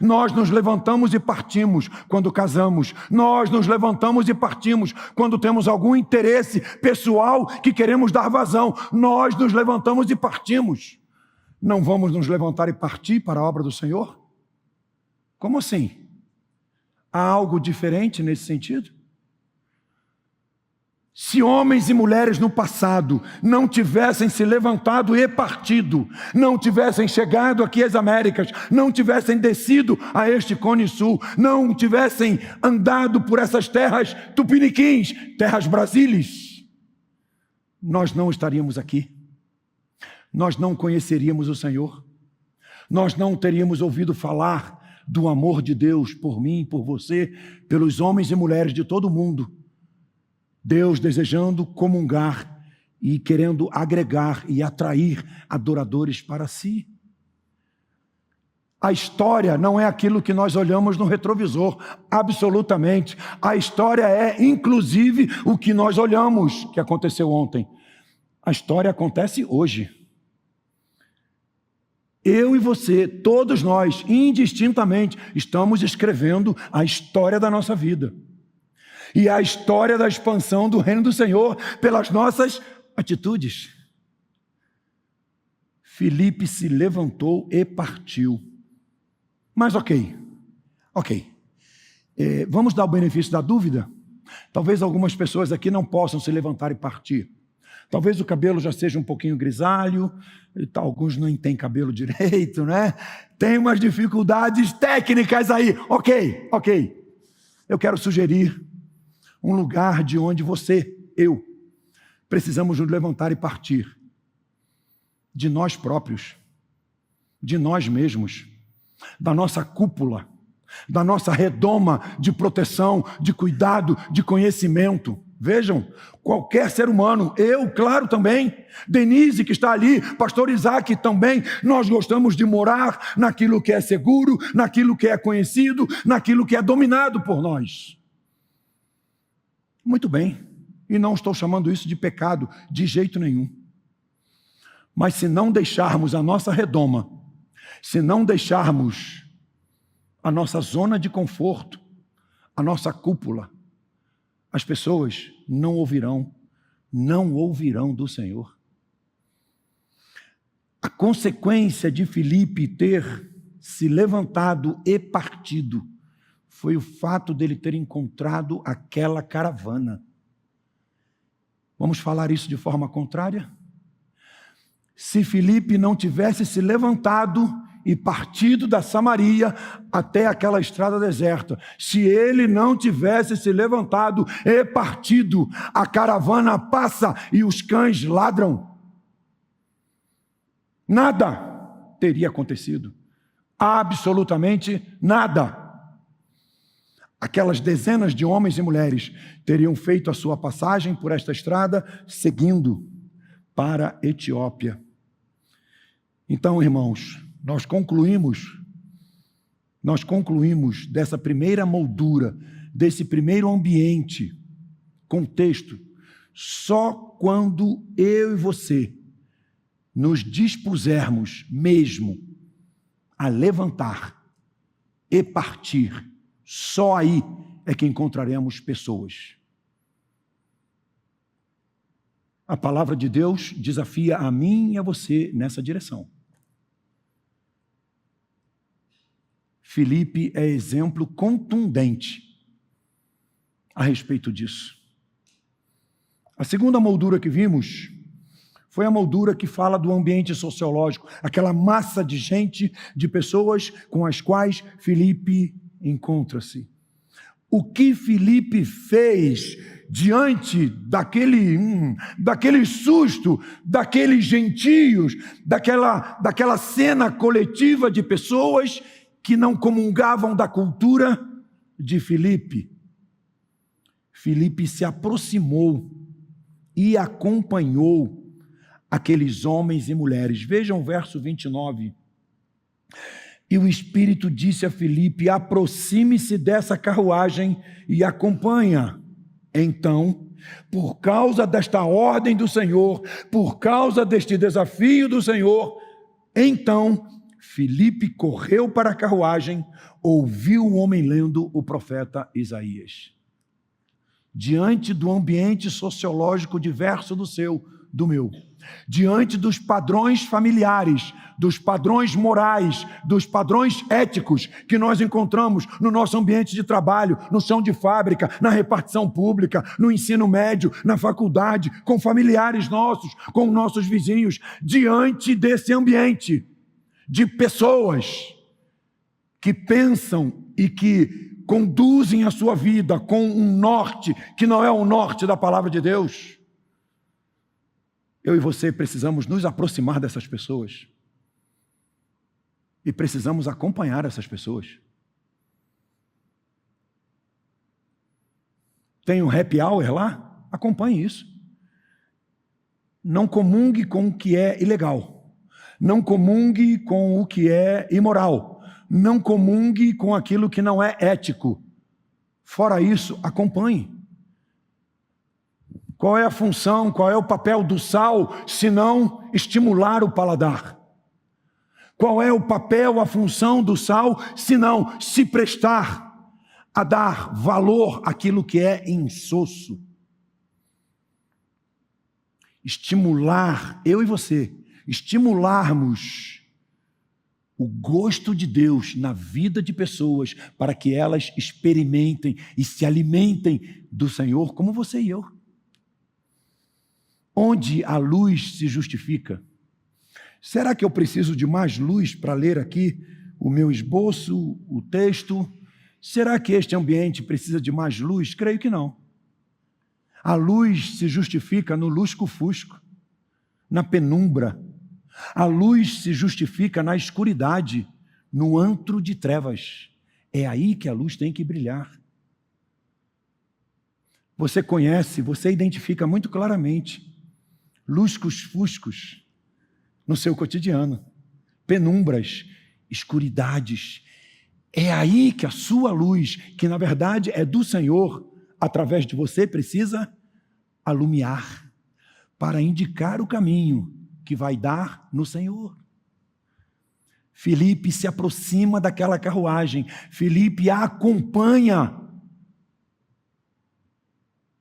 Nós nos levantamos e partimos quando casamos. Nós nos levantamos e partimos quando temos algum interesse pessoal que queremos dar vazão. Nós nos levantamos e partimos. Não vamos nos levantar e partir para a obra do Senhor? Como assim? Há algo diferente nesse sentido? Se homens e mulheres no passado não tivessem se levantado e partido, não tivessem chegado aqui às Américas, não tivessem descido a este Cone Sul, não tivessem andado por essas terras tupiniquins, terras brasílias, nós não estaríamos aqui, nós não conheceríamos o Senhor, nós não teríamos ouvido falar do amor de Deus por mim, por você, pelos homens e mulheres de todo o mundo. Deus desejando comungar e querendo agregar e atrair adoradores para si. A história não é aquilo que nós olhamos no retrovisor, absolutamente. A história é, inclusive, o que nós olhamos que aconteceu ontem. A história acontece hoje. Eu e você, todos nós, indistintamente, estamos escrevendo a história da nossa vida. E a história da expansão do reino do Senhor pelas nossas atitudes. Filipe se levantou e partiu. Mas ok. Vamos dar o benefício da dúvida? Talvez algumas pessoas aqui não possam se levantar e partir. Talvez o cabelo já seja um pouquinho grisalho, alguns nem têm cabelo direito, né? Tem umas dificuldades técnicas aí. Ok. Eu quero sugerir um lugar de onde você, eu, precisamos nos levantar e partir. De nós próprios, de nós mesmos, da nossa cúpula, da nossa redoma de proteção, de cuidado, de conhecimento. Vejam, qualquer ser humano, eu, claro, também, Denise que está ali, pastor Isaac também, nós gostamos de morar naquilo que é seguro, naquilo que é conhecido, naquilo que é dominado por nós. Muito bem, e não estou chamando isso de pecado, de jeito nenhum. Mas se não deixarmos a nossa redoma, se não deixarmos a nossa zona de conforto, a nossa cúpula, as pessoas não ouvirão do Senhor. A consequência de Filipe ter se levantado e partido foi o fato dele ter encontrado aquela caravana. Vamos falar isso de forma contrária? Se Filipe não tivesse se levantado e partido da Samaria até aquela estrada deserta, se ele não tivesse se levantado e partido, a caravana passa e os cães ladram. Nada teria acontecido. Absolutamente nada. Aquelas dezenas de homens e mulheres teriam feito a sua passagem por esta estrada, seguindo para a Etiópia. Então, irmãos, nós concluímos dessa primeira moldura, desse primeiro ambiente, contexto, só quando eu e você nos dispusermos mesmo a levantar e partir, só aí é que encontraremos pessoas. A palavra de Deus desafia a mim e a você nessa direção. Filipe é exemplo contundente a respeito disso. A segunda moldura que vimos foi a moldura que fala do ambiente sociológico, aquela massa de gente, de pessoas com as quais Filipe encontra-se. O que Filipe fez diante daquele susto, daqueles gentios, daquela cena coletiva de pessoas que não comungavam da cultura de Filipe. Filipe se aproximou e acompanhou aqueles homens e mulheres. Vejam o verso 29. E o Espírito disse a Filipe: aproxime-se dessa carruagem e acompanha. Então, por causa desta ordem do Senhor, por causa deste desafio do Senhor, então Filipe correu para a carruagem, ouviu o homem lendo o profeta Isaías. Diante do ambiente sociológico diverso do meu, diante dos padrões familiares, dos padrões morais, dos padrões éticos que nós encontramos no nosso ambiente de trabalho, no chão de fábrica, na repartição pública, no ensino médio, na faculdade, com familiares nossos, com nossos vizinhos, diante desse ambiente de pessoas que pensam e que conduzem a sua vida com um norte que não é o norte da palavra de Deus. Eu e você precisamos nos aproximar dessas pessoas e precisamos acompanhar essas pessoas. Tem um happy hour lá? Acompanhe isso. Não comungue com o que é ilegal. Não comungue com o que é imoral. não comungue com aquilo que não é ético. Fora isso, acompanhe. Qual é a função, qual é o papel do sal, se não estimular o paladar? Qual é o papel, a função do sal, se não se prestar a dar valor àquilo que é insosso? Estimular, eu e você, estimularmos o gosto de Deus na vida de pessoas para que elas experimentem e se alimentem do Senhor como você e eu. Onde a luz se justifica? Será que eu preciso de mais luz para ler aqui o meu esboço, o texto? Será que este ambiente precisa de mais luz? Creio que não. A luz se justifica no lusco-fusco, na penumbra. A luz se justifica na escuridade, no antro de trevas. É aí que a luz tem que brilhar. Você conhece, você identifica muito claramente luscos-fuscos no seu cotidiano, penumbras, escuridades. É aí que a sua luz, que na verdade é do Senhor, através de você, precisa alumiar para indicar o caminho que vai dar no Senhor. Filipe se aproxima daquela carruagem, Filipe a acompanha,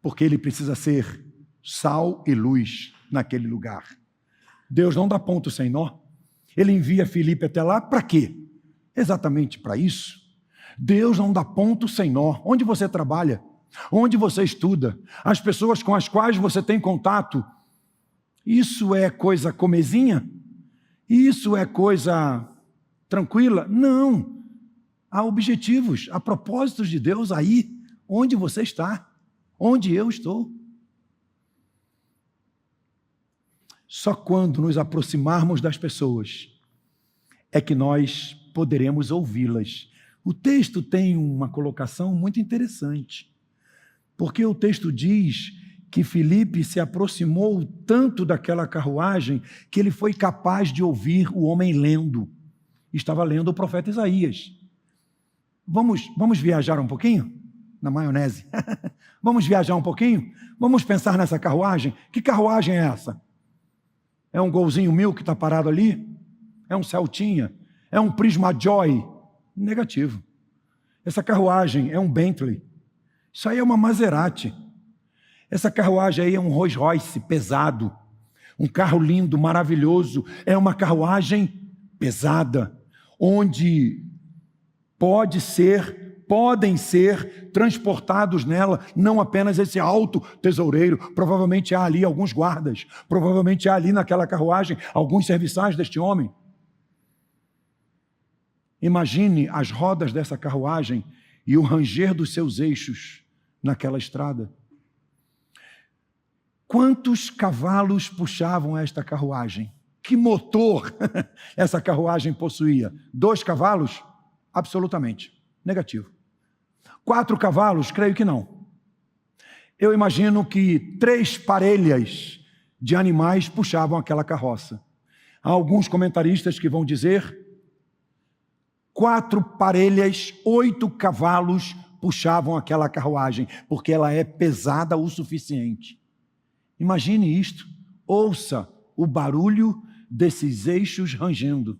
porque ele precisa ser sal e luz naquele lugar. Deus não dá ponto sem nó. Ele envia Filipe até lá para quê? Exatamente para isso. Deus não dá ponto sem nó. Onde você trabalha, onde você estuda, as pessoas com as quais você tem contato, isso é coisa comezinha? Isso é coisa tranquila? Não. Há objetivos, há propósitos de Deus aí, onde você está, onde eu estou. Só quando nos aproximarmos das pessoas é que nós poderemos ouvi-las. O texto tem uma colocação muito interessante, porque o texto diz que Filipe se aproximou tanto daquela carruagem que ele foi capaz de ouvir o homem lendo. Estava lendo o profeta Isaías. Vamos viajar um pouquinho? Na maionese. Vamos viajar um pouquinho? Vamos pensar nessa carruagem? Que carruagem é essa? É um Golzinho 1000 que está parado ali? É um Celtinha? É um Prisma Joy? Negativo. Essa carruagem é um Bentley. Isso aí é uma Maserati. Essa carruagem aí é um Rolls Royce pesado. Um carro lindo, maravilhoso. É uma carruagem pesada, onde podem ser transportados nela, não apenas esse alto tesoureiro, provavelmente há ali alguns guardas, provavelmente há ali naquela carruagem alguns serviçais deste homem. Imagine as rodas dessa carruagem e o ranger dos seus eixos naquela estrada. Quantos cavalos puxavam esta carruagem? Que motor essa carruagem possuía? 2 cavalos? Absolutamente. Negativo. 4 cavalos? Creio que não. Eu imagino que 3 parelhas de animais puxavam aquela carroça. Há alguns comentaristas que vão dizer 4 parelhas, 8 cavalos puxavam aquela carruagem, porque ela é pesada o suficiente. Imagine isto. Ouça o barulho desses eixos rangendo.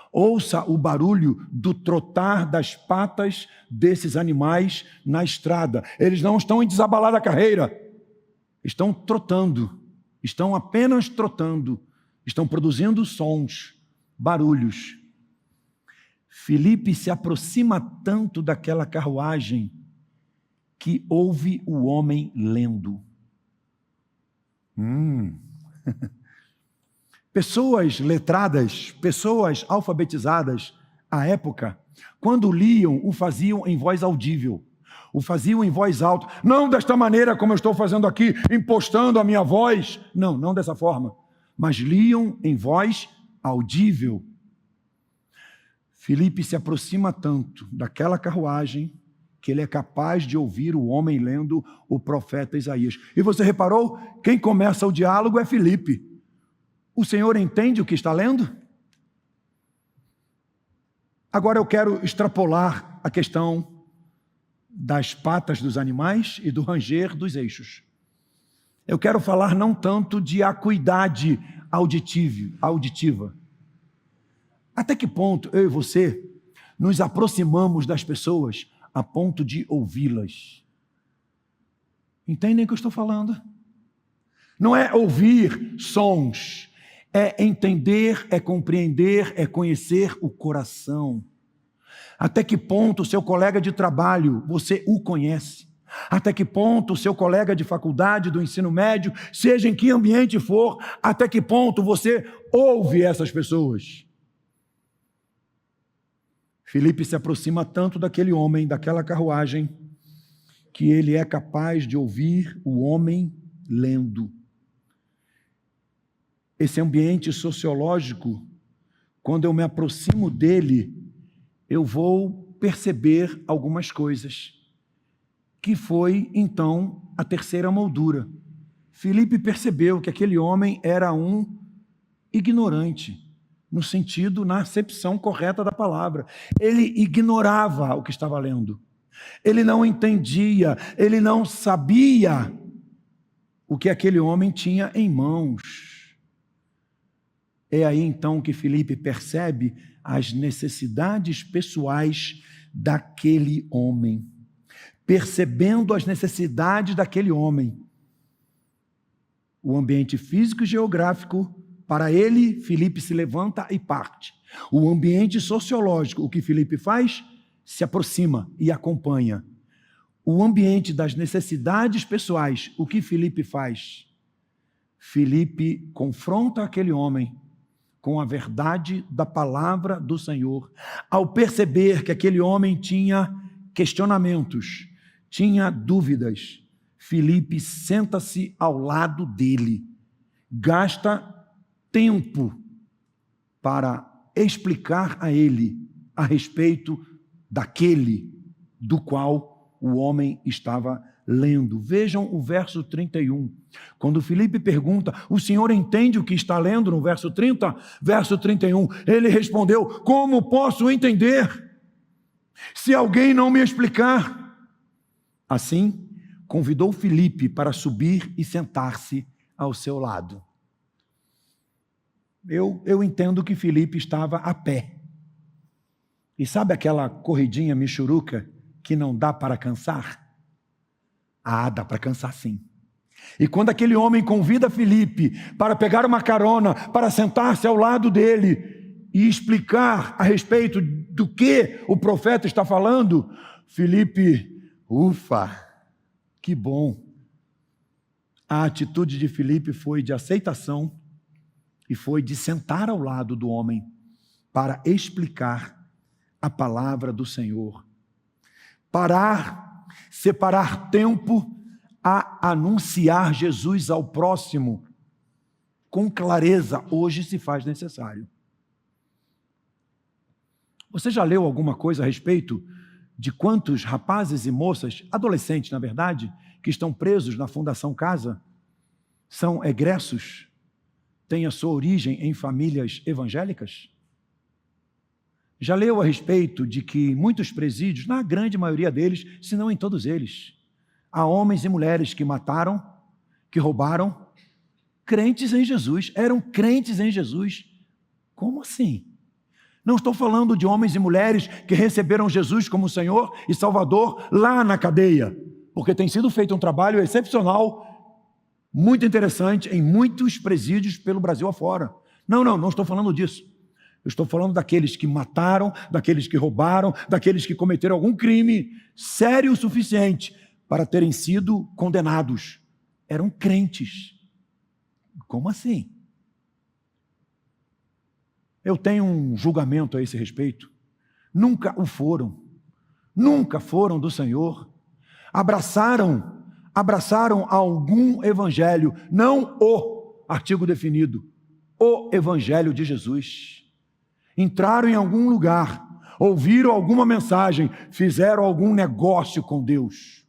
Ouça o barulho do trotar das patas desses animais na estrada. Eles não estão em desabalada carreira. Estão trotando. Estão apenas trotando. Estão produzindo sons, barulhos. Filipe se aproxima tanto daquela carruagem que ouve o homem lendo. Pessoas letradas, pessoas alfabetizadas à época, quando liam, o faziam em voz audível, o faziam em voz alta, não desta maneira como eu estou fazendo aqui, impostando a minha voz, não dessa forma, mas liam em voz audível. Filipe se aproxima tanto daquela carruagem que ele é capaz de ouvir o homem lendo o profeta Isaías. E você reparou? Quem começa o diálogo é Filipe. O Senhor entende o que está lendo? Agora eu quero extrapolar a questão das patas dos animais e do ranger dos eixos. Eu quero falar não tanto de acuidade auditiva. Até que ponto eu e você nos aproximamos das pessoas a ponto de ouvi-las? Entendem o que eu estou falando? Não é ouvir sons, é entender, é compreender, é conhecer o coração. Até que ponto o seu colega de trabalho, você o conhece? Até que ponto o seu colega de faculdade, do ensino médio, seja em que ambiente for, até que ponto você ouve essas pessoas? Filipe se aproxima tanto daquele homem, daquela carruagem, que ele é capaz de ouvir o homem lendo. Esse ambiente sociológico, quando eu me aproximo dele, eu vou perceber algumas coisas, que foi, então, a terceira moldura. Filipe percebeu que aquele homem era um ignorante, no sentido, na acepção correta da palavra. Ele ignorava o que estava lendo. Ele não entendia, ele não sabia o que aquele homem tinha em mãos. É aí, então, que Filipe percebe as necessidades pessoais daquele homem. Percebendo as necessidades daquele homem, o ambiente físico e geográfico, para ele, Filipe se levanta e parte. O ambiente sociológico, o que Filipe faz? Se aproxima e acompanha. O ambiente das necessidades pessoais, o que Filipe faz? Filipe confronta aquele homem com a verdade da palavra do Senhor. Ao perceber que aquele homem tinha questionamentos, tinha dúvidas, Filipe senta-se ao lado dele, gasta tempo para explicar a ele a respeito daquele do qual o homem estava lendo. Vejam o verso 31. Quando Filipe pergunta, o senhor entende o que está lendo no verso 30? Verso 31, ele respondeu, como posso entender se alguém não me explicar? Assim, convidou Filipe para subir e sentar-se ao seu lado. Eu entendo que Filipe estava a pé. E sabe aquela corridinha michuruca que não dá para cansar? Ah, dá para cansar sim. E quando aquele homem convida Filipe para pegar uma carona, para sentar-se ao lado dele e explicar a respeito do que o profeta está falando, Filipe, ufa, que bom. A atitude de Filipe foi de aceitação e foi de sentar ao lado do homem para explicar a palavra do Senhor. Separar tempo a anunciar Jesus ao próximo com clareza, hoje se faz necessário. Você já leu alguma coisa a respeito de quantos rapazes e moças, adolescentes na verdade, que estão presos na Fundação Casa, são egressos, têm a sua origem em famílias evangélicas? Já leu a respeito de que muitos presídios, na grande maioria deles, se não em todos eles, há homens e mulheres que mataram, que roubaram, crentes em Jesus, eram crentes em Jesus. Como assim? Não estou falando de homens e mulheres que receberam Jesus como Senhor e Salvador lá na cadeia, porque tem sido feito um trabalho excepcional, muito interessante, em muitos presídios pelo Brasil afora. Não estou falando disso. Eu estou falando daqueles que mataram, daqueles que roubaram, daqueles que cometeram algum crime sério o suficiente para terem sido condenados. Eram crentes. Como assim? Eu tenho um julgamento a esse respeito. Nunca o foram. Nunca foram do Senhor. Abraçaram algum evangelho, não o artigo definido, o evangelho de Jesus. Entraram em algum lugar, ouviram alguma mensagem, fizeram algum negócio com Deus.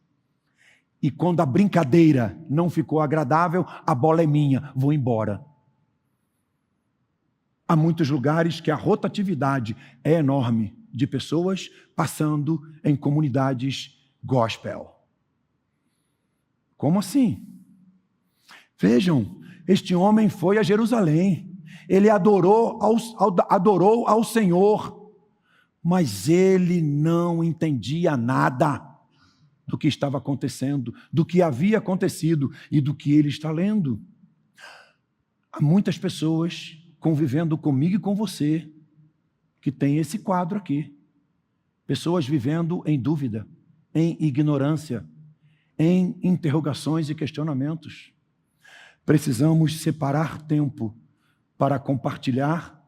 E quando a brincadeira não ficou agradável, a bola é minha, vou embora. há muitos lugares que a rotatividade é enorme de pessoas passando em comunidades gospel. Como assim? Vejam, este homem foi a Jerusalém, ele adorou ao Senhor, mas ele não entendia nada do que estava acontecendo, do que havia acontecido e do que ele está lendo. Há muitas pessoas convivendo comigo e com você que tem esse quadro aqui. Pessoas vivendo em dúvida, em ignorância, em interrogações e questionamentos. Precisamos separar tempo para compartilhar,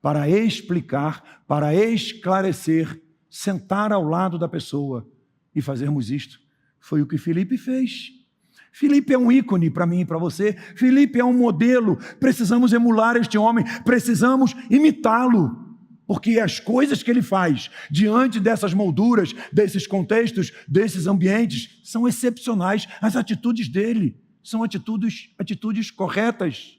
para explicar, para esclarecer, sentar ao lado da pessoa e fazermos isto. Foi o que Filipe fez. Filipe é um ícone para mim e para você. Filipe é um modelo. Precisamos emular este homem, precisamos imitá-lo, porque as coisas que ele faz diante dessas molduras, desses contextos, desses ambientes, são excepcionais. As atitudes dele são atitudes corretas,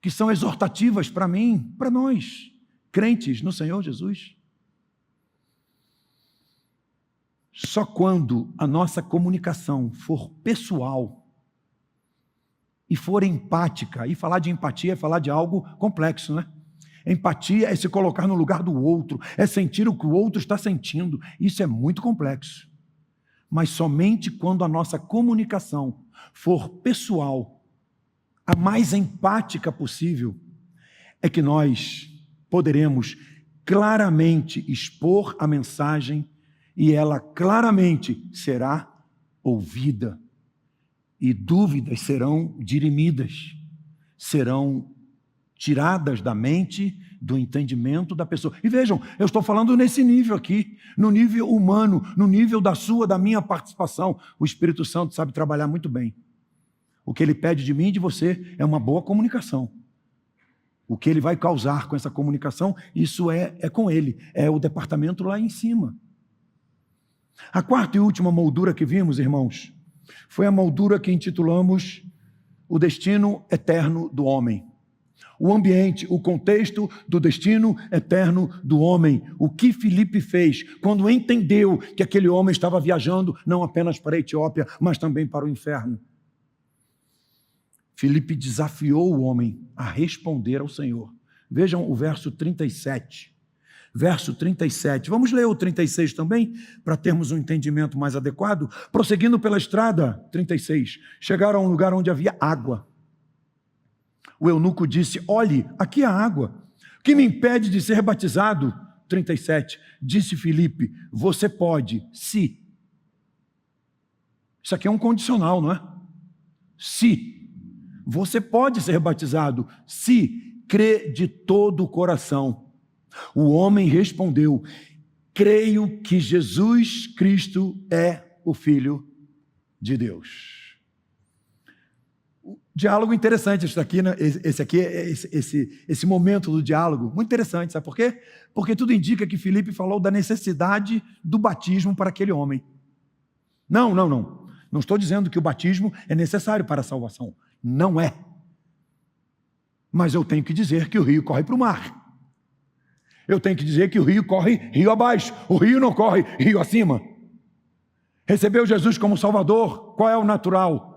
que são exortativas para mim, para nós, crentes no Senhor Jesus. Só quando a nossa comunicação for pessoal e for empática, e falar de empatia é falar de algo complexo, né? Empatia é se colocar no lugar do outro, é sentir o que o outro está sentindo. Isso é muito complexo. Mas somente quando a nossa comunicação for pessoal, a mais empática possível, é que nós poderemos claramente expor a mensagem e ela claramente será ouvida. E dúvidas serão dirimidas, serão tiradas da mente, do entendimento da pessoa. E vejam, eu estou falando nesse nível aqui, no nível humano, no nível da minha participação. O Espírito Santo sabe trabalhar muito bem. O que ele pede de mim e de você é uma boa comunicação. O que ele vai causar com essa comunicação, isso é com ele, é o departamento lá em cima. A quarta e última moldura que vimos, irmãos, foi a moldura que intitulamos o destino eterno do homem. O ambiente, o contexto do destino eterno do homem. O que Filipe fez quando entendeu que aquele homem estava viajando não apenas para a Etiópia, mas também para o inferno. Filipe desafiou o homem a responder ao Senhor. Vejam o verso 37. Verso 37. Vamos ler o 36 também, para termos um entendimento mais adequado. Prosseguindo pela estrada, 36, chegaram a um lugar onde havia água. O eunuco disse: olhe, aqui há água. O que me impede de ser batizado? 37. Disse Filipe: você pode, se. Isso aqui é um condicional, não é? Se. Você pode ser batizado, se crê de todo o coração. O homem respondeu: creio que Jesus Cristo é o Filho de Deus. Diálogo interessante isso aqui, né? Esse momento do diálogo, muito interessante, sabe por quê? Porque tudo indica que Filipe falou da necessidade do batismo para aquele homem. Não estou dizendo que o batismo é necessário para a salvação, não é. Mas eu tenho que dizer que o rio corre para o mar. Eu tenho que dizer que o rio corre rio abaixo, o rio não corre rio acima. Recebeu Jesus como Salvador, qual é o natural?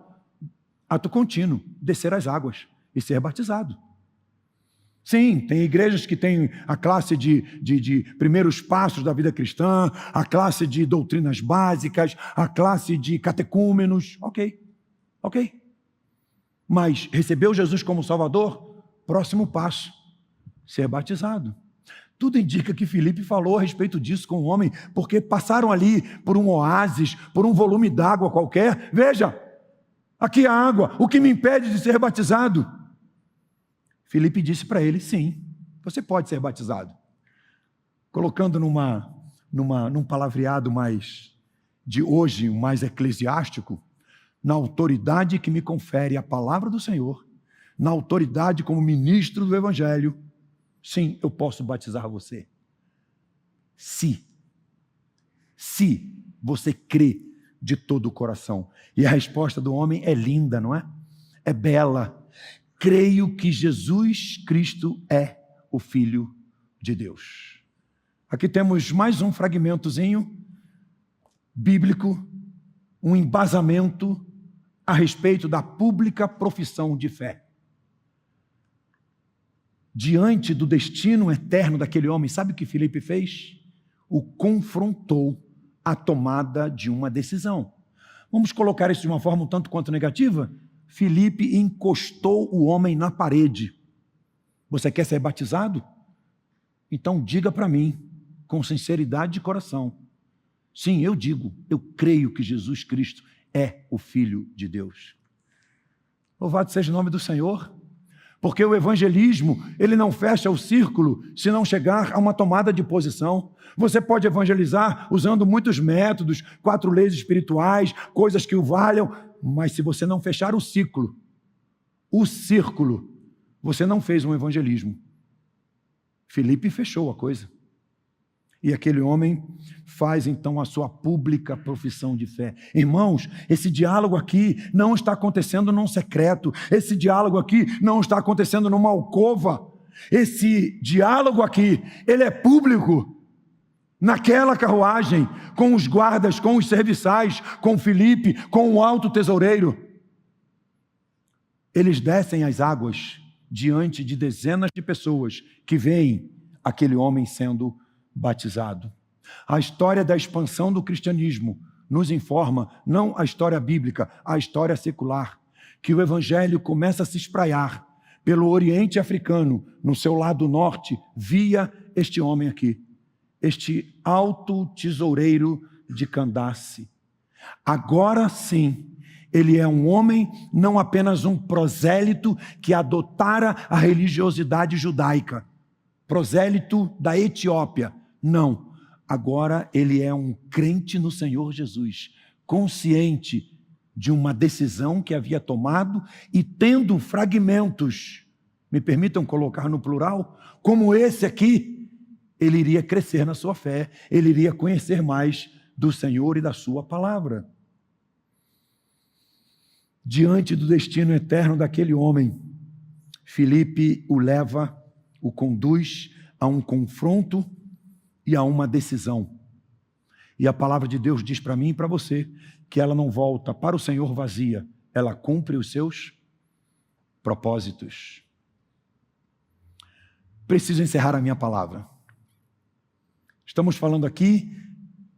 Ato contínuo, descer as águas e ser batizado. Sim, tem igrejas que têm a classe de primeiros passos da vida cristã, a classe de doutrinas básicas, a classe de catecúmenos, ok. Mas recebeu Jesus como Salvador, próximo passo, ser batizado. Tudo indica que Filipe falou a respeito disso com o homem, porque passaram ali por um oásis, por um volume d'água qualquer. Veja, aqui há água, o que me impede de ser batizado? Filipe disse para ele: sim, você pode ser batizado. Colocando num palavreado mais de hoje, mais eclesiástico, na autoridade que me confere a palavra do Senhor, na autoridade como ministro do Evangelho, sim, eu posso batizar você. Se você crê de todo o coração. E a resposta do homem é linda, não é? É bela. Creio que Jesus Cristo é o Filho de Deus. Aqui temos mais um fragmentozinho bíblico, um embasamento a respeito da pública profissão de fé. Diante do destino eterno daquele homem, sabe o que Filipe fez? O confrontou à tomada de uma decisão. Vamos colocar isso de uma forma um tanto quanto negativa? Filipe encostou o homem na parede. Você quer ser batizado? Então diga para mim, com sinceridade de coração. Sim, eu digo, eu creio que Jesus Cristo é o Filho de Deus. Louvado seja o nome do Senhor, porque o evangelismo, ele não fecha o círculo se não chegar a uma tomada de posição. Você pode evangelizar usando muitos métodos, 4 leis espirituais, coisas que o valham, mas se você não fechar o círculo, você não fez um evangelismo. Filipe fechou a coisa. E aquele homem faz então a sua pública profissão de fé. Irmãos, esse diálogo aqui não está acontecendo num secreto. Esse diálogo aqui não está acontecendo numa alcova. Esse diálogo aqui, ele é público. Naquela carruagem, com os guardas, com os serviçais, com Filipe, com o alto tesoureiro. Eles descem as águas diante de dezenas de pessoas que veem aquele homem sendo batizado. A história da expansão do cristianismo nos informa, não a história bíblica, a história secular, que o evangelho começa a se espraiar pelo Oriente Africano, no seu lado norte, via este homem aqui, este alto tesoureiro de Candace. Agora sim, ele é um homem, não apenas um prosélito que adotara a religiosidade judaica, prosélito da Etiópia. Não, agora ele é um crente no Senhor Jesus, consciente de uma decisão que havia tomado e tendo fragmentos, me permitam colocar no plural, como esse aqui, ele iria crescer na sua fé, ele iria conhecer mais do Senhor e da sua palavra. Diante do destino eterno daquele homem, Filipe o conduz a um confronto e a uma decisão. E a palavra de Deus diz para mim e para você que ela não volta para o Senhor vazia, ela cumpre os seus propósitos. Preciso encerrar a minha palavra. Estamos falando aqui,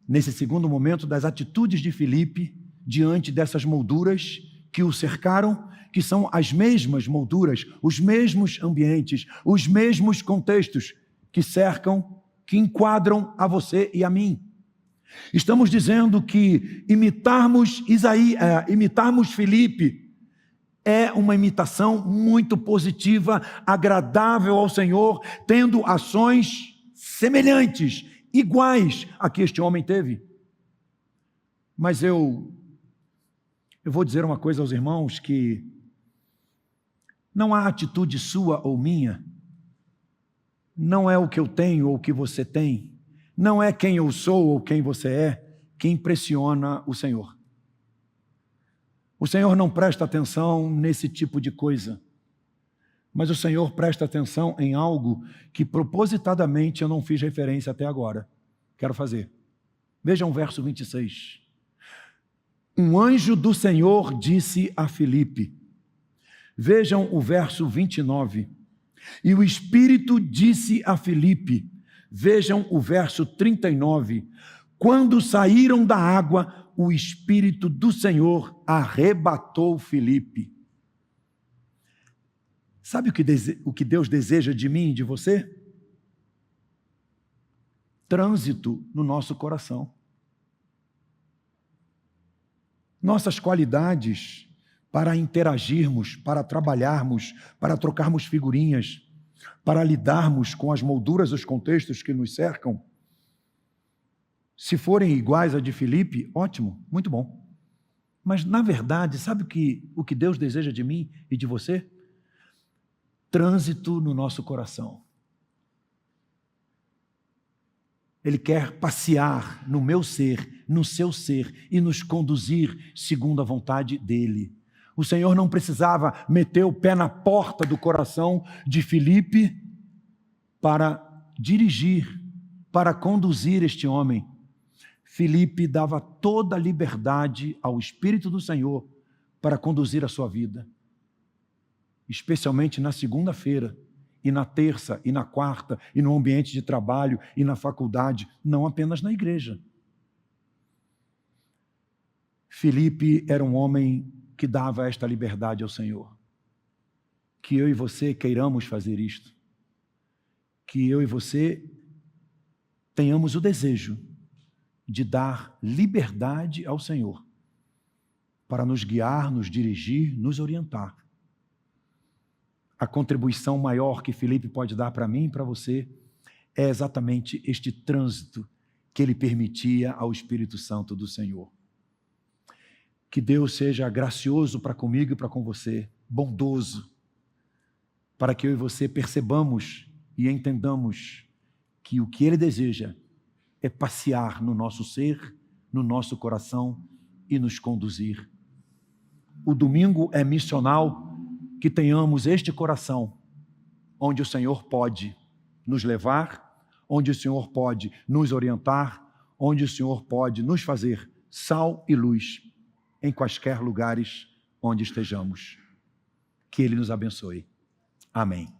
nesse segundo momento, das atitudes de Filipe diante dessas molduras que o cercaram, que são as mesmas molduras, os mesmos ambientes, os mesmos contextos que cercam, que enquadram a você e a mim. Estamos dizendo que imitarmos Filipe é uma imitação muito positiva, agradável ao Senhor, tendo ações semelhantes, iguais a que este homem teve. Mas eu vou dizer uma coisa aos irmãos, que não há atitude sua ou minha, não é o que eu tenho ou o que você tem, não é quem eu sou ou quem você é, que impressiona o Senhor. O Senhor não presta atenção nesse tipo de coisa, mas o Senhor presta atenção em algo que propositadamente eu não fiz referência até agora. Quero fazer. Vejam o verso 26. Um anjo do Senhor disse a Filipe. Vejam o verso 29. E o Espírito disse a Filipe. Vejam o verso 39. Quando saíram da água, o Espírito do Senhor arrebatou Filipe. Sabe o que Deus deseja de mim e de você? Trânsito no nosso coração. Nossas qualidades para interagirmos, para trabalharmos, para trocarmos figurinhas, para lidarmos com as molduras dos contextos que nos cercam, se forem iguais a de Filipe, ótimo, muito bom. Mas, na verdade, sabe o que Deus deseja de mim e de você? Trânsito no nosso coração. Ele quer passear no meu ser, no seu ser e nos conduzir segundo a vontade dele. O Senhor não precisava meter o pé na porta do coração de Filipe para dirigir, para conduzir este homem. Filipe dava toda a liberdade ao Espírito do Senhor para conduzir a sua vida, especialmente na segunda-feira, e na terça, e na quarta, e no ambiente de trabalho, e na faculdade, não apenas na igreja. Filipe era um homem que dava esta liberdade ao Senhor. Que eu e você queiramos fazer isto. Que eu e você tenhamos o desejo de dar liberdade ao Senhor para nos guiar, nos dirigir, nos orientar. A contribuição maior que Filipe pode dar para mim e para você é exatamente este trânsito que ele permitia ao Espírito Santo do Senhor. Que Deus seja gracioso para comigo e para com você, bondoso, para que eu e você percebamos e entendamos que o que Ele deseja é passear no nosso ser, no nosso coração e nos conduzir. O domingo é missional, que tenhamos este coração, onde o Senhor pode nos levar, onde o Senhor pode nos orientar, onde o Senhor pode nos fazer sal e luz em quaisquer lugares onde estejamos. Que Ele nos abençoe. Amém.